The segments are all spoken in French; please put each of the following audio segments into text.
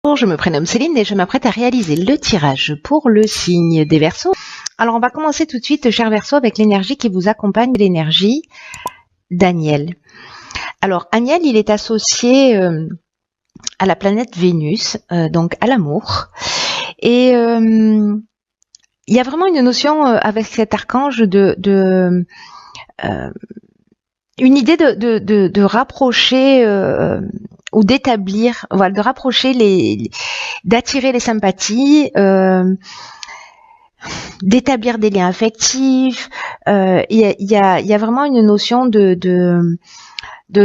Bonjour, je me prénomme Céline et je m'apprête à réaliser le tirage pour le signe des Verseaux. Alors on va commencer tout de suite, chers Verseaux, avec l'énergie qui vous accompagne, l'énergie d'Aniel. Alors Aniel, il est associé à la planète Vénus, donc à l'amour. Et il y a vraiment une notion avec cet archange une idée de rapprocher ou d'établir, voilà, de rapprocher d'attirer les sympathies, d'établir des liens affectifs. Il y a vraiment une notion de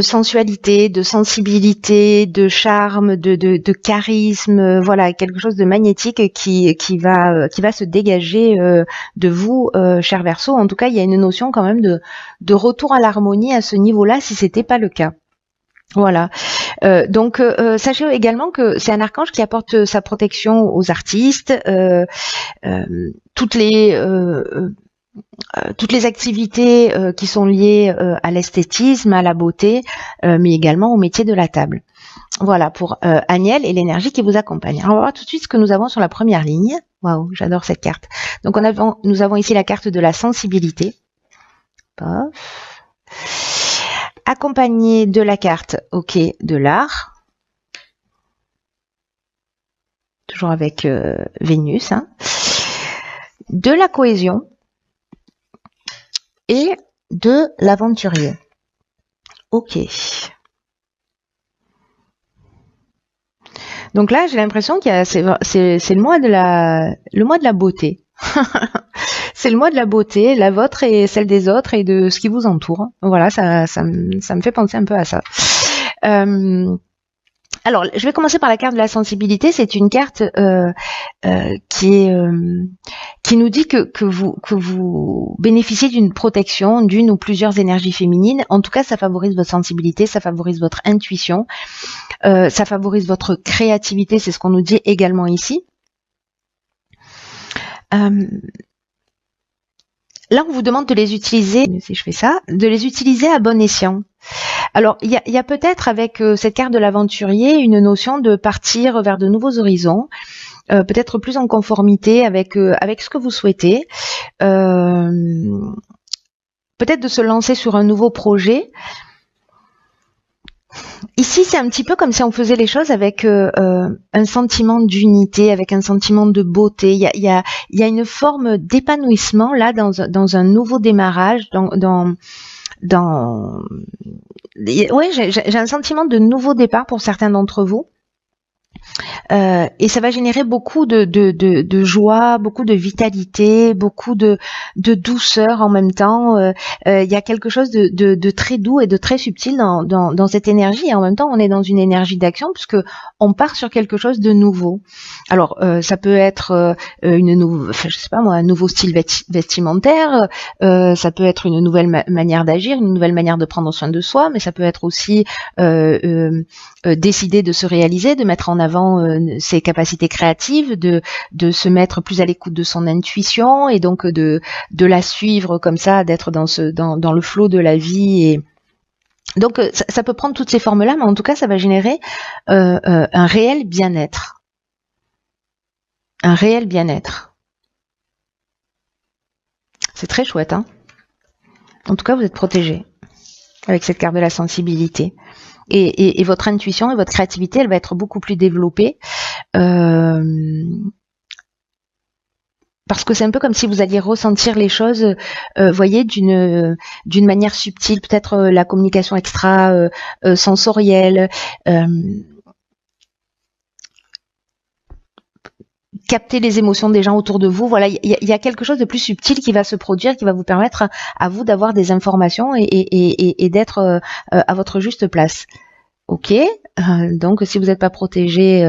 sensualité, de sensibilité, de charme, de charisme, voilà, quelque chose de magnétique qui va se dégager de vous, cher Verseau. En tout cas, il y a une notion quand même de retour à l'harmonie à ce niveau-là, si c'était pas le cas. Voilà. Donc, sachez également que c'est un archange qui apporte sa protection aux artistes, toutes les activités qui sont liées à l'esthétisme, à la beauté, mais également au métier de la table. Voilà pour Aniel et l'énergie qui vous accompagne. Alors, on va voir tout de suite ce que nous avons sur la première ligne. Waouh, j'adore cette carte. Donc, nous avons ici la carte de la sensibilité. Pof. Accompagné de la carte, ok, de l'art. Toujours avec Vénus. Hein. De la cohésion. Et de l'aventurier. Ok. Donc là, j'ai l'impression qu'il y a c'est le mois de la beauté. C'est le mois de la beauté, la vôtre et celle des autres et de ce qui vous entoure. Voilà, ça me fait penser un peu à ça. Alors, je vais commencer par la carte de la sensibilité. C'est une carte qui nous dit que vous bénéficiez d'une protection d'une ou plusieurs énergies féminines. En tout cas, ça favorise votre sensibilité, ça favorise votre intuition, ça favorise votre créativité. C'est ce qu'on nous dit également ici. Là, on vous demande de les utiliser, si je fais ça, de les utiliser à bon escient. Alors, il y a peut-être avec cette carte de l'aventurier une notion de partir vers de nouveaux horizons, peut-être plus en conformité avec ce que vous souhaitez, peut-être de se lancer sur un nouveau projet. Ici, c'est un petit peu comme si on faisait les choses avec un sentiment d'unité, avec un sentiment de beauté. Il y a une forme d'épanouissement là dans un nouveau démarrage, ouais, j'ai un sentiment de nouveau départ pour certains d'entre vous. Et ça va générer beaucoup de joie, beaucoup de vitalité, beaucoup de douceur en même temps. Il y a quelque chose de très doux et de très subtil dans cette énergie. Et en même temps, on est dans une énergie d'action puisque on part sur quelque chose de nouveau. Alors, ça peut être je sais pas moi, un nouveau style vestimentaire. Ça peut être une nouvelle manière d'agir, une nouvelle manière de prendre soin de soi, mais ça peut être aussi décider de se réaliser, de mettre en avant ses capacités créatives, de se mettre plus à l'écoute de son intuition et donc de la suivre comme ça, d'être dans le flot de la vie. Et donc ça peut prendre toutes ces formes-là, mais en tout cas ça va générer un réel bien-être. Un réel bien-être. C'est très chouette, hein. En tout cas, vous êtes protégé avec cette carte de la sensibilité. Et votre intuition et votre créativité, elle va être beaucoup plus développée. Parce que c'est un peu comme si vous alliez ressentir les choses, voyez, d'une manière subtile, peut-être la communication extra sensorielle, capter les émotions des gens autour de vous. Voilà, il y a quelque chose de plus subtil qui va se produire, qui va vous permettre à vous d'avoir des informations et d'être à votre juste place. Ok, donc si vous n'êtes pas protégé,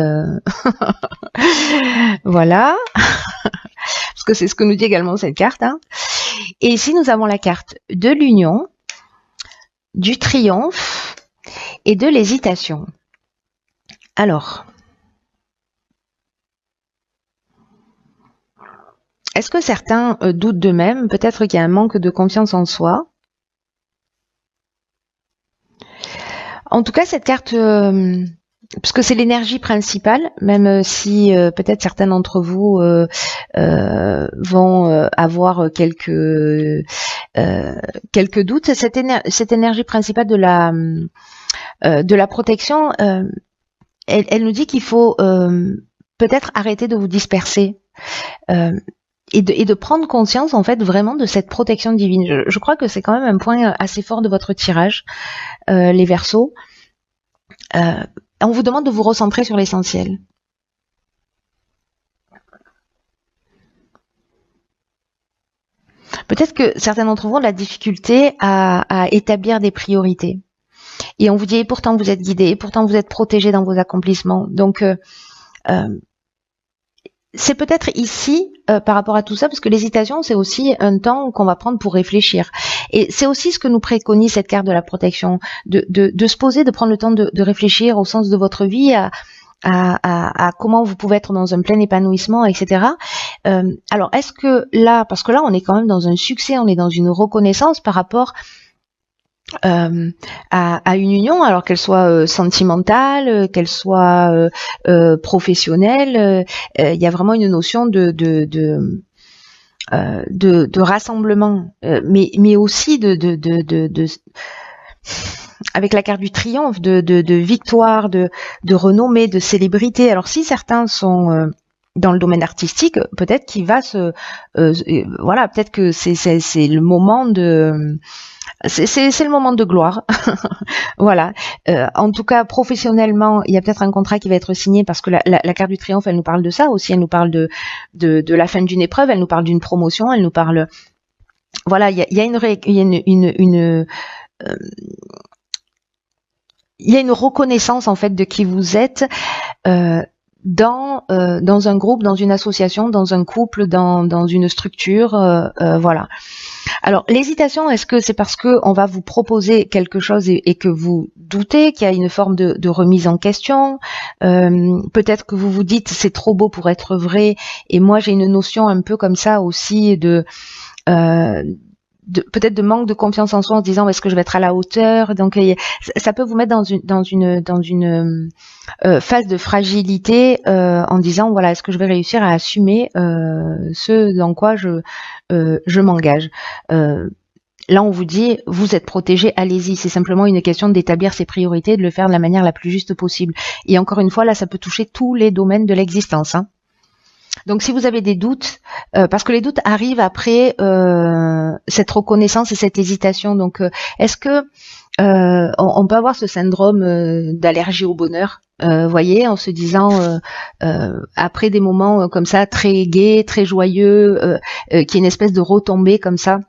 voilà, parce que c'est ce que nous dit également cette carte. Hein. Et ici, nous avons la carte de l'union, du triomphe et de l'hésitation. Alors, est-ce que certains doutent d'eux-mêmes? Peut-être qu'il y a un manque de confiance en soi. En tout cas, cette carte puisque c'est l'énergie principale, même si peut-être certains d'entre vous vont avoir quelques doutes, cette énergie principale de la protection, elle nous dit qu'il faut peut-être arrêter de vous disperser. Et de prendre conscience en fait vraiment de cette protection divine. Je crois que c'est quand même un point assez fort de votre tirage, les Verseaux. On vous demande de vous recentrer sur l'essentiel. Peut-être que certains d'entre vous ont de la difficulté à établir des priorités. Et on vous dit, et pourtant vous êtes guidé, et pourtant vous êtes protégé dans vos accomplissements. Donc, c'est peut-être ici, par rapport à tout ça, parce que l'hésitation, c'est aussi un temps qu'on va prendre pour réfléchir. Et c'est aussi ce que nous préconise cette carte de la protection, de se poser, de prendre le temps de réfléchir au sens de votre vie, à comment vous pouvez être dans un plein épanouissement, etc. Alors, est-ce que là, parce que là, on est quand même dans un succès, on est dans une reconnaissance par rapport à une union, alors qu'elle soit sentimentale, qu'elle soit professionnelle, il y a vraiment une notion de rassemblement, mais aussi avec la carte du triomphe, de victoire, de renommée, de célébrité. Alors si certains sont dans le domaine artistique, peut-être qu'il va voilà, peut-être que c'est le moment de c'est le moment de gloire. Voilà. En tout cas, professionnellement, il y a peut-être un contrat qui va être signé parce que la carte du triomphe, elle nous parle de ça aussi. Elle nous parle de la fin d'une épreuve, elle nous parle d'une promotion, elle nous parle. Voilà, il y a une reconnaissance en fait de qui vous êtes. Dans un groupe, dans une association, dans un couple, dans une structure, voilà. Alors l'hésitation, est-ce que c'est parce que on va vous proposer quelque chose et que vous doutez, qu'il y a une forme de remise en question, peut-être que vous vous dites c'est trop beau pour être vrai, et moi j'ai une notion un peu comme ça aussi de peut-être de manque de confiance en soi en se disant est-ce que je vais être à la hauteur, donc ça peut vous mettre dans une phase de fragilité en disant voilà est-ce que je vais réussir à assumer ce dans quoi je m'engage. Là on vous dit vous êtes protégé, allez-y, c'est simplement une question d'établir ses priorités, de le faire de la manière la plus juste possible, et encore une fois là ça peut toucher tous les domaines de l'existence, hein. Donc si vous avez des doutes, parce que les doutes arrivent après cette reconnaissance et cette hésitation, donc est-ce que on peut avoir ce syndrome d'allergie au bonheur, voyez, en se disant après des moments comme ça très gais, très joyeux, qu'il y ait une espèce de retombée comme ça,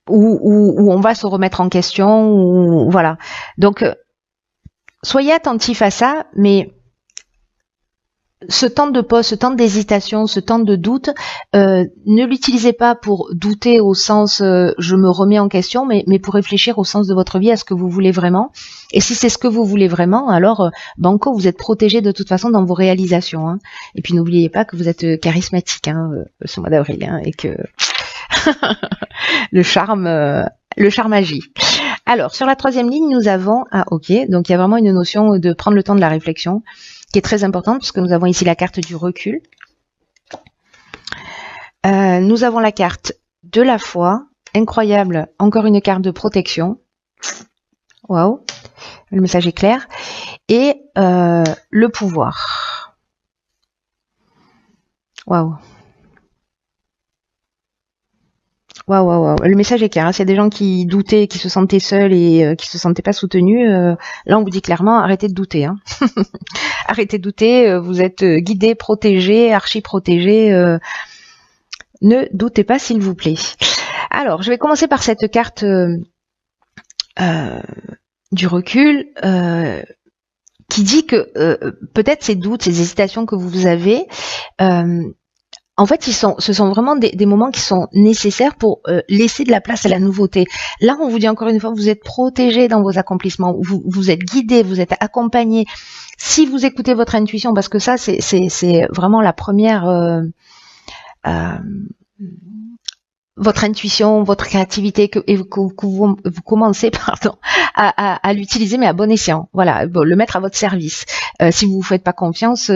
où on va se remettre en question, ou voilà. Donc soyez attentifs à ça, mais ce temps de pause, ce temps d'hésitation, ce temps de doute, ne l'utilisez pas pour douter au sens je me remets en question, mais pour réfléchir au sens de votre vie, à ce que vous voulez vraiment. Et si c'est ce que vous voulez vraiment, alors banco, vous êtes protégé de toute façon dans vos réalisations, hein. Et puis n'oubliez pas que vous êtes charismatique, hein, ce mois d'avril, hein, et que le charme agit. Alors, sur la troisième ligne, nous avons, ok, donc il y a vraiment une notion de prendre le temps de la réflexion, qui est très importante, puisque nous avons ici la carte du recul. Nous avons la carte de la foi, incroyable, encore une carte de protection. Waouh, le message est clair. Et le pouvoir. Waouh. Waouh. Le message est clair, hein. S'il y a des gens qui doutaient, qui se sentaient seuls et qui se sentaient pas soutenus, là on vous dit clairement arrêtez de douter, hein. Arrêtez de douter, vous êtes guidés, protégés, archi protégés. Ne doutez pas s'il vous plaît. Alors je vais commencer par cette carte du recul qui dit que peut-être ces doutes, ces hésitations que vous avez, en fait, ce sont vraiment des moments qui sont nécessaires pour laisser de la place à la nouveauté. Là, on vous dit encore une fois, vous êtes protégé dans vos accomplissements, vous êtes guidé, vous êtes accompagné. Si vous écoutez votre intuition, parce que ça, c'est vraiment la première votre intuition, votre créativité, et que vous commencez à l'utiliser, mais à bon escient. Voilà, le mettre à votre service. Si vous vous faites pas confiance,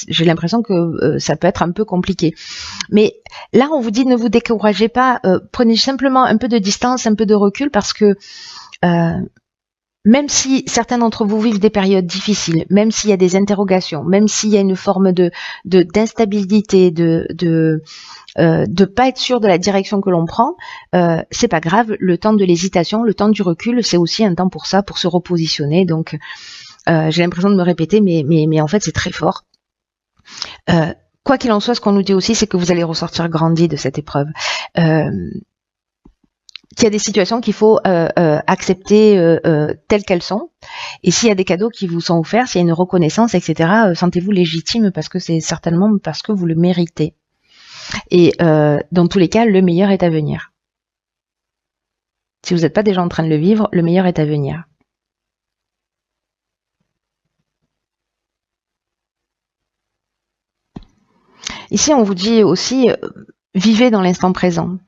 j'ai l'impression que ça peut être un peu compliqué. Mais là, on vous dit ne vous découragez pas, prenez simplement un peu de distance, un peu de recul, parce que même si certains d'entre vous vivent des périodes difficiles, même s'il y a des interrogations, même s'il y a une forme d'instabilité, de pas être sûr de la direction que l'on prend, c'est pas grave. Le temps de l'hésitation, le temps du recul, c'est aussi un temps pour ça, pour se repositionner. Donc, j'ai l'impression de me répéter, mais en fait, c'est très fort. Quoi qu'il en soit, ce qu'on nous dit aussi, c'est que vous allez ressortir grandi de cette épreuve. Qu'il y a des situations qu'il faut accepter telles qu'elles sont. Et s'il y a des cadeaux qui vous sont offerts, s'il y a une reconnaissance, etc., sentez-vous légitime parce que c'est certainement parce que vous le méritez. Et dans tous les cas, le meilleur est à venir. Si vous n'êtes pas déjà en train de le vivre, le meilleur est à venir. Ici, on vous dit aussi, vivez dans l'instant présent.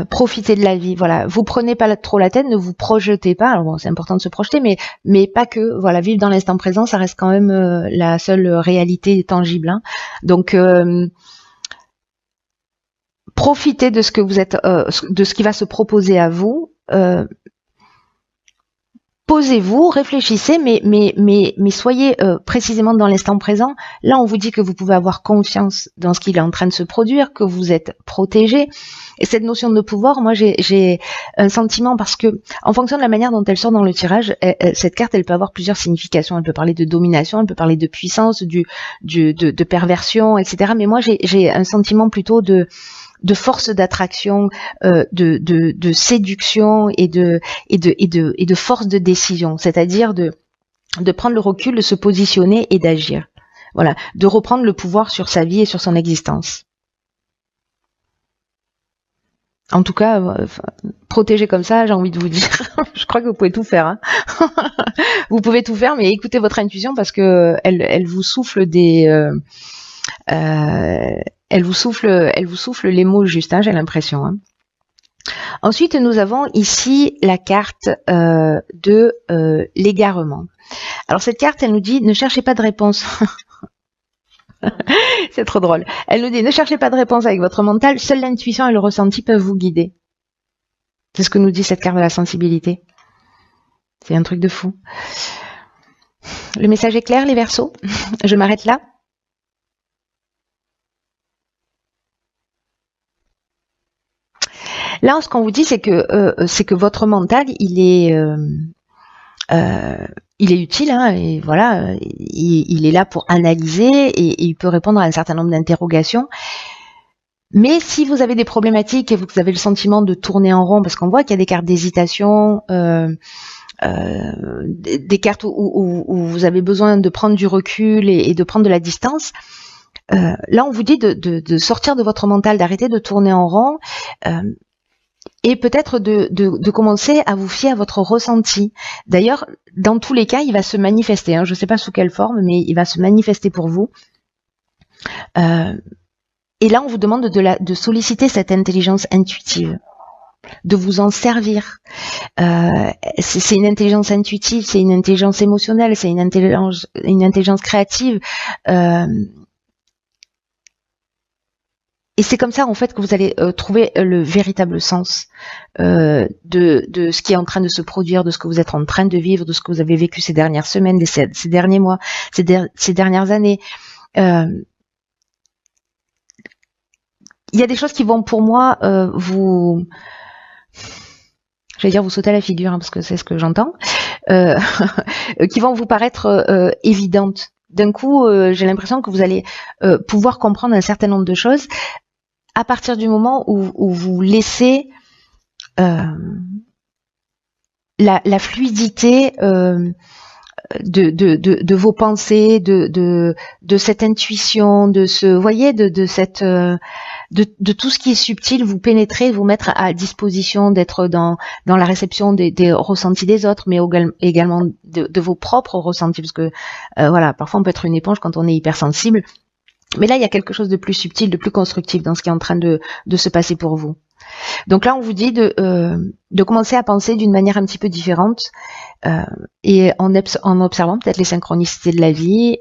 Profitez de la vie, voilà. Vous prenez pas trop la tête, ne vous projetez pas. Alors bon, c'est important de se projeter, mais pas que. Voilà, vivre dans l'instant présent, ça reste quand même la seule réalité tangible. Hein. Donc, profitez de ce que vous êtes, de ce qui va se proposer à vous. Posez-vous, réfléchissez, mais soyez précisément dans l'instant présent. Là, on vous dit que vous pouvez avoir confiance dans ce qui est en train de se produire, que vous êtes protégé. Et cette notion de pouvoir, moi, j'ai un sentiment parce que, en fonction de la manière dont elle sort dans le tirage, cette carte, elle peut avoir plusieurs significations. Elle peut parler de domination, elle peut parler de puissance, de perversion, etc. Mais moi, j'ai un sentiment plutôt de force d'attraction, de séduction et de force de décision, c'est-à-dire de prendre le recul, de se positionner et d'agir. Voilà, de reprendre le pouvoir sur sa vie et sur son existence. En tout cas, protégé comme ça, j'ai envie de vous dire, je crois que vous pouvez tout faire. Hein. Vous pouvez tout faire, mais écoutez votre intuition parce que elle vous souffle des elle vous souffle les mots justes, hein, j'ai l'impression. Hein. Ensuite, nous avons ici la carte de l'égarement. Alors cette carte, elle nous dit ne cherchez pas de réponse. C'est trop drôle. Elle nous dit ne cherchez pas de réponse avec votre mental, seule l'intuition et le ressenti peuvent vous guider. C'est ce que nous dit cette carte de la sensibilité. C'est un truc de fou. Le message est clair, les Verseaux. Je m'arrête là. Là, ce qu'on vous dit, c'est que votre mental, il est utile, hein, et voilà, il est là pour analyser et il peut répondre à un certain nombre d'interrogations. Mais si vous avez des problématiques et vous avez le sentiment de tourner en rond, parce qu'on voit qu'il y a des cartes d'hésitation, des cartes où vous avez besoin de prendre du recul et de prendre de la distance, là on vous dit de sortir de votre mental, d'arrêter de tourner en rond, et peut-être de commencer à vous fier à votre ressenti. D'ailleurs, dans tous les cas, il va se manifester. Hein, je ne sais pas sous quelle forme, mais il va se manifester pour vous. Et là, on vous demande de solliciter cette intelligence intuitive, de vous en servir. C'est une intelligence intuitive, c'est une intelligence émotionnelle, c'est une intelligence créative. Et c'est comme ça, en fait, que vous allez trouver le véritable sens de ce qui est en train de se produire, de ce que vous êtes en train de vivre, de ce que vous avez vécu ces dernières semaines, ces derniers mois, ces dernières années. Il y a des choses qui vont, pour moi, vous sauter à la figure, hein, parce que c'est ce que j'entends, qui vont vous paraître évidentes. D'un coup, j'ai l'impression que vous allez pouvoir comprendre un certain nombre de choses à partir du moment où vous laissez la fluidité de vos pensées, de cette intuition, de ce, voyez, de tout ce qui est subtil, vous pénétrer, vous mettre à disposition, d'être dans la réception des ressentis des autres, mais également de vos propres ressentis, parce que voilà, parfois on peut être une éponge quand on est hypersensible. Mais là, il y a quelque chose de plus subtil, de plus constructif dans ce qui est en train de se passer pour vous. Donc là, on vous dit de commencer à penser d'une manière un petit peu différente et en observant peut-être les synchronicités de la vie,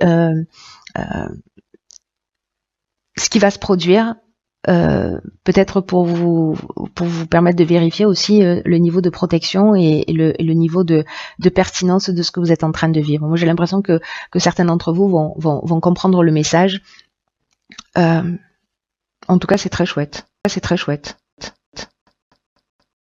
ce qui va se produire, peut-être pour vous permettre de vérifier aussi le niveau de protection et le niveau de pertinence de ce que vous êtes en train de vivre. Moi, j'ai l'impression que certains d'entre vous vont comprendre le message. En tout cas, c'est très chouette. C'est très chouette.